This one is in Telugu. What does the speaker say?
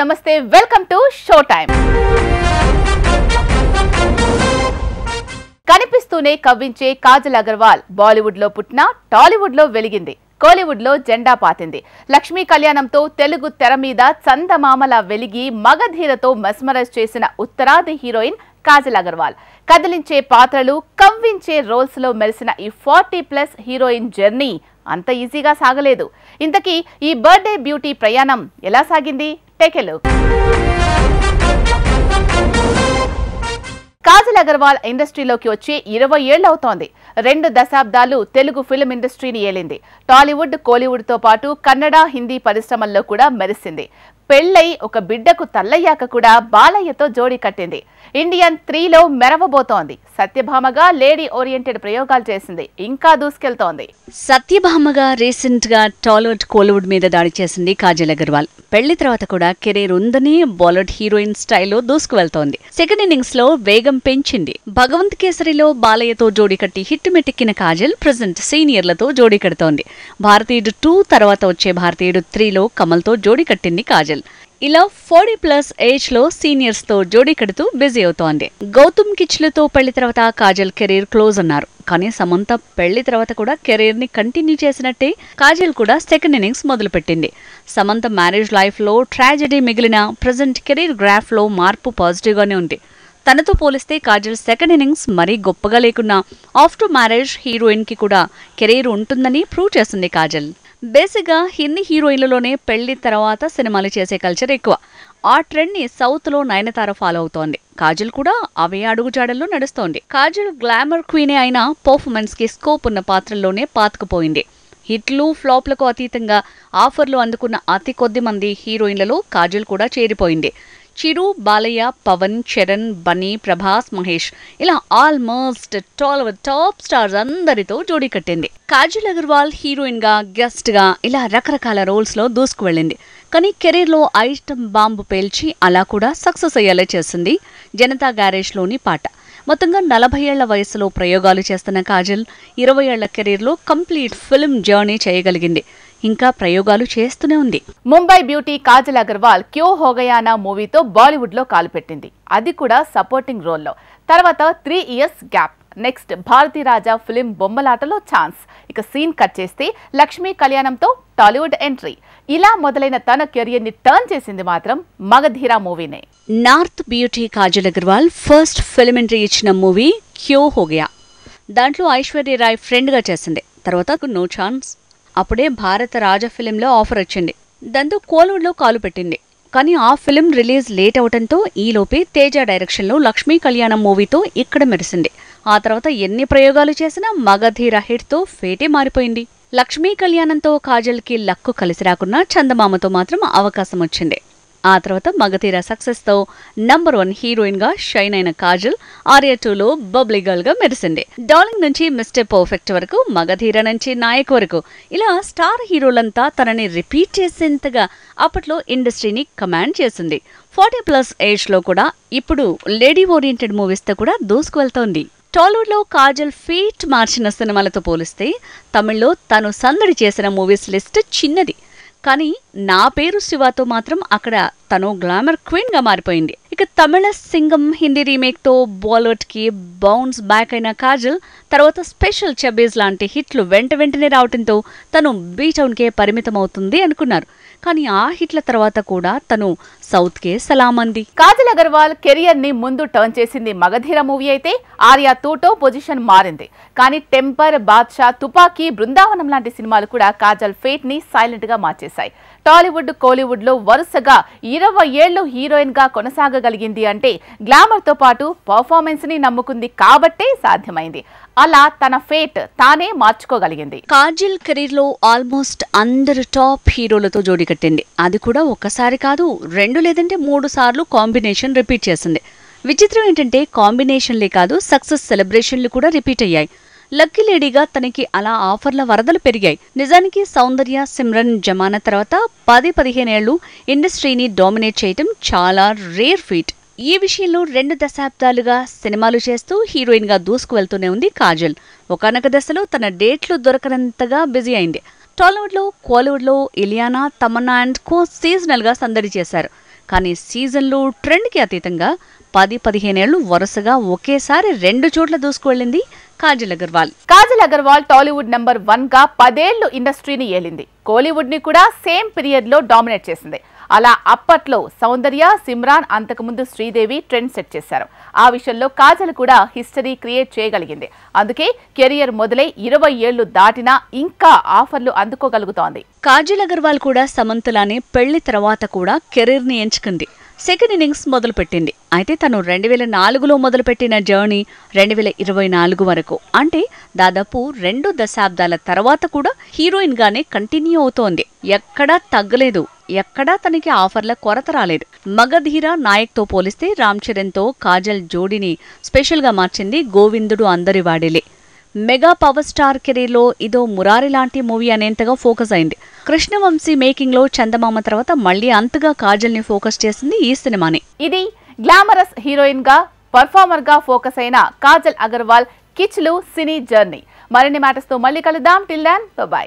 నమస్తే వెల్కమ్ టు షో టైం. కనిపిస్తూనే కవ్వించే కాజల్ అగర్వాల్ బాలీవుడ్ లో పుట్టిన టాలీవుడ్ లో వెలిగింది. కోలీవుడ్ లో జెండా పాతింది. లక్ష్మీ కళ్యాణంతో తెలుగు తెర మీద చందమామల వెలిగి మగధీరతో మెస్మరైజ్ చేసిన ఉత్తరాది హీరోయిన్ కాజల్ అగర్వాల్. కదిలించే పాత్రలు, కవ్వించే రోల్స్ లో మెరిసిన ఈ 40+ హీరోయిన్ జర్నీ అంత ఈజీగా సాగలేదు. ఇంతకీ ఈ బర్త్డే బ్యూటీ ప్రయాణం ఎలా సాగింది? Take a look. Kajal Agarwal ఇండస్ట్రీలోకి వచ్చి 20 ఏళ్లు అవుతోంది. 2 దశాబ్దాలు తెలుగు ఫిల్మ్ ఇండస్ట్రీని ఏలింది. టాలీవుడ్, కోలీవుడ్ తో పాటు కన్నడ, హిందీ పరిశ్రమల్లో కూడా మెరిసింది. పెళ్లై ఒక బిడ్డకు తల్లయ్యాక కూడా బాలయ్యతో జోడీ కట్టింది. ఇండియన్ 3లో మెరవబోతోంది. సత్యభామగా లేడీ ఓరియంటెడ్ ప్రయోగాలు చేసింది. ఇంకా దూసుకెళ్తోంది. సత్యభామగా రీసెంట్ గా టాలీవుడ్, కోలీవుడ్ మీద దాడి చేసింది కాజల్ అగర్వాల్. పెళ్లి తర్వాత కూడా కెరీర్ ఉందని బాలీవుడ్ హీరోయిన్ స్టైల్లో దూసుకువెళ్తోంది. సెకండ్ ఇన్నింగ్స్ లో వేగం పెంచింది. భగవంత్ కేసరిలో బాలయ్యతో జోడీ కట్టి హిట్ మెట్టెక్కిన కాజల్ ప్రజెంట్ సీనియర్లతో జోడీ కడుతోంది. భారతీయుడు 2 తర్వాత వచ్చే భారతీయుడు 3లో కమల్తో జోడీ కట్టింది కాజల్. ఇలా 40+ ఏజ్ లో సీనియర్స్ తో జోడీ కడుతూ బిజీ అవుతోంది. గౌతమ్ కిచ్లుతో పెళ్లి తర్వాత కాజల్ కెరీర్ క్లోజ్ అన్నారు. కానీ సమంత పెళ్లి తర్వాత కూడా కెరీర్ ని కంటిన్యూ చేసినట్టే కాజల్ కూడా సెకండ్ ఇన్నింగ్స్ మొదలుపెట్టింది. సమంత మ్యారేజ్ లైఫ్ లో ట్రాజెడీ మిగిలిన ప్రజెంట్ కెరీర్ గ్రాఫ్ లో మార్పు పాజిటివ్ గానే ఉంది. తనతో పోలిస్తే కాజల్ సెకండ్ ఇన్నింగ్స్ మరీ గొప్పగా లేకున్నా ఆఫ్టర్ మ్యారేజ్ హీరోయిన్ కి కూడా కెరీర్ ఉంటుందని ప్రూవ్ చేసింది కాజల్. బేసిక్ గా హిందీ హీరోయిన్లలోనే పెళ్లి తర్వాత సినిమాలు చేసే కల్చర్ ఎక్కువ. ఆ ట్రెండ్ ని సౌత్ లో నయనతార ఫాలో అవుతోంది. కాజల్ కూడా అవే అడుగుజాడల్లో నడుస్తోంది. కాజల్ గ్లామర్ క్వీనే అయినా పర్ఫార్మెన్స్ కి స్కోప్ ఉన్న పాత్రల్లోనే పాతుకుపోయింది. హిట్లు, ఫ్లాప్లకు అతీతంగా ఆఫర్లు అందుకున్న అతి కొద్ది మంది హీరోయిన్లలో కాజల్ కూడా చేరిపోయింది. చిరు, బాలయ్య, పవన్, చరణ్, బన్నీ, ప్రభాస్, మహేష్ ఇలా ఆల్మోస్ట్ టాప్ స్టార్స్ అందరితో జోడీ కట్టింది. కాజల్ అగర్వాల్ హీరోయిన్ గా, గెస్ట్ గా ఇలా రకరకాల రోల్స్ లో దూసుకు వెళ్ళింది. కానీ కెరీర్ లో ఐటమ్ బాంబు పేల్చి అలా కూడా సక్సెస్ అయ్యేలా చేసింది జనతా గ్యారేజ్ లోని పాట. మొత్తంగా 40 ఏళ్ల వయసులో ప్రయోగాలు చేస్తున్న కాజల్ 20 ఏళ్ల కెరీర్లో కంప్లీట్ ఫిల్మ్ జర్నీ చేయగలిగింది. ఇంకా ప్రయోగాలు చేస్తూనే ఉంది. ముంబై బ్యూటీ కాజల్ అగర్వాల్ క్యూ హోగయానా మూవీతో బాలీవుడ్ లో కాలుపెట్టింది. అది కూడా సపోర్టింగ్ రోల్లో. తర్వాత 3 ఇయర్స్ గ్యాప్. నెక్స్ట్ భారతీ రాజా ఫిలిం బొమ్మలాటలో ఛాన్స్. ఇక సీన్ కట్ చేస్తే లక్ష్మీ కళ్యాణంతో టాలీవుడ్ ఎంట్రీ. ఇలా మొదలైన తన కెరియర్ ని టర్న్ చేసింది మాత్రం మగధీరా మూవీనే. North beauty Kajal Aggarwal first film entry ఇచ్చిన మూవీ క్యూ హోగయా. దాంట్లో ఐశ్వర్య రాయ్ ఫ్రెండ్ గా చేసింది. తర్వాత నో ఛాన్స్. అప్పుడే భారత రాజా ఫిలింలో ఆఫర్ వచ్చింది. దాంతో కోలీవుడ్ లో కాలు పెట్టింది. కానీ ఆ ఫిలిం రిలీజ్ లేట్ అవడంతో ఈలోపే తేజ డైరెక్షన్ లో లక్ష్మీ కళ్యాణం మూవీతో ఇక్కడ మెరిసింది. ఆ తర్వాత ఎన్ని ప్రయోగాలు చేసినా మగధీర హిట్ తో ఫేటే మారిపోయింది. లక్ష్మీ కళ్యాణంతో కాజల్ కి లక్కు కలిసి రాకున్నా చందమామతో మాత్రం అవకాశం వచ్చింది. ఆ తర్వాత మగధీర సక్సెస్ తో నంబర్ 1 హీరోయిన్ గా షైన్ అయిన కాజల్ ఆర్య 2లో బబ్లీ గర్ల్ గా మెరిసింది. డార్లింగ్ నుంచి మిస్టర్ పర్ఫెక్ట్ వరకు, మగధీర నుంచి నాయక్ వరకు ఇలా స్టార్ హీరోలంతా తనని రిపీట్ చేసేంతగా అప్పట్లో ఇండస్ట్రీని కమాండ్ చేసింది. 40+ ఏజ్ లో కూడా ఇప్పుడు లేడీ ఓరియంటెడ్ మూవీస్ తో కూడా దూసుకువెళ్తోంది. టాలీవుడ్ లో కాజల్ ఫీట్ మార్చిన సినిమాలతో పోలిస్తే తమిళ్లో తను సందడి చేసిన మూవీస్ లిస్ట్ చిన్నది. కానీ నా పేరు శివతో మాత్రం అక్కడ తను గ్లామర్ క్వీన్ గా మారిపోయింది. ఇక తమిళ సింగం హిందీ రీమేక్ తో బాలీవుడ్ కి బౌన్స్ బ్యాక్ అయిన కాజల్ తర్వాత స్పెషల్ చబీజ్ లాంటి హిట్లు వెంటనే రావడంతో తను బీటౌన్ కే పరిమితం అవుతుంది అనుకున్నారు. కానీ ఆ హిట్ల తర్వాత కూడా తను సౌత్ కే సలామంది. కాజల్ అగర్వాల్ కెరియర్ ని ముందు టర్న్ చేసింది మగధీర మూవీ అయితే ఆర్య 2తో పొజిషన్ మారింది. కానీ టెంపర్, బాద్షా, తుపాకీ, బృందావనం లాంటి సినిమాలు కూడా కాజల్ ఫేట్ ని సైలెంట్ గా మార్చేశాయి. టాలీవుడ్, కోలీవుడ్ లో వరుసగా 20 ఏళ్లు హీరోయిన్ గా కొనసాగగలిగింది అంటే గ్లామర్ తో పాటు పర్ఫార్మెన్స్ ని నమ్ముకుంది కాబట్టే సాధ్యమైంది. అలా తన ఫేట్ తానే మార్చుకోగలిగింది. కాజల్ కెరీర్ లో ఆల్మోస్ట్ అందరు టాప్ హీరోలతో జోడీ కట్టింది. అది కూడా ఒక్కసారి కాదు, 2 లేదంటే 3 సార్లు కాంబినేషన్ రిపీట్ చేసింది. విచిత్రం ఏంటంటే కాంబినేషన్లే కాదు, సక్సెస్ సెలబ్రేషన్లు కూడా రిపీట్ అయ్యాయి. లక్కీ లేడీగా తనకి అలా ఆఫర్ల వరదలు పెరిగాయి. నిజానికి సౌందర్య, సిమ్రన్ జమానా తర్వాత 10-15 ఏళ్లు ఇండస్ట్రీని డామినేట్ చేయటం చాలా రేర్ ఫీట్. ఈ విషయంలో 2 దశాబ్దాలుగా సినిమాలు చేస్తూ హీరోయిన్ గా దూసుకు వెళ్తూనే ఉంది కాజల్. ఒకానొక దశలో తన డేట్లు దొరకనంతగా బిజీ అయింది. టాలీవుడ్ లో, కోలీవుడ్ లో Ileana, Tamannaah and co seasonal గా సందడి చేశారు. కానీ సీజన్లో ట్రెండ్కి అతీతంగా 10-15 ఏళ్లు వరుసగా ఒకేసారి 2 చోట్ల దూసుకువెళ్ళింది కాజల్ అగర్వాల్. కాజల్ అగర్వాల్ టాలీవుడ్ నెంబర్ 1 గా 10 ఏళ్లు ఇండస్ట్రీని ఏలింది. కోలీవుడ్ ని కూడా సేమ్ పీరియడ్ లో డామినేట్ చేసింది. అలా అప్పట్లో సౌందర్య, సిమ్రాన్, అంతకుముందు శ్రీదేవి ట్రెండ్ సెట్ చేశారు. ఆ విషయంలో కాజల్ కూడా హిస్టరీ క్రియేట్ చేయగలిగింది. అందుకే కెరియర్ మొదలై 20 ఏళ్లు దాటినా ఇంకా ఆఫర్లు అందుకోగలుగుతోంది. కాజల్ అగర్వాల్ కూడా సమంతలానే పెళ్లి తర్వాత కూడా కెరీర్ ని ఎంచుకుంది. సెకండ్ ఇన్నింగ్స్ మొదలుపెట్టింది. అయితే తను 2004లో మొదలుపెట్టిన జర్నీ 2024 వరకు, అంటే దాదాపు 2 దశాబ్దాల తర్వాత కూడా హీరోయిన్ గానే కంటిన్యూ అవుతోంది. ఎక్కడా తగ్గలేదు, ఎక్కడా తనకి ఆఫర్ల కొరత రాలేదు. మగధీర, నాయక్తో పోలిస్తే రామ్ చరణ్తో కాజల్ జోడీని స్పెషల్గా మార్చింది గోవిందుడు అందరివాడేలే. మెగా పవర్ స్టార్ కెరీర్లో ఇదో మురారి లాంటి మూవీ అనేంతగా ఫోకస్ అయింది. కృష్ణవంశీ మేకింగ్లో చందమామ తర్వాత మళ్లీ అంతగా కాజల్ని ఫోకస్ చేసింది ఈ సినిమాని. ఇది గ్లామరస్ హీరోయిన్ గా, పర్ఫార్మర్ గా ఫోకస్ అయిన కాజల్ అగర్వాల్ కిచ్లు సినీ జర్నీ. మరిన్ని మ్యాటర్స్ తో మళ్ళీ కలుద్దాం. Till then by.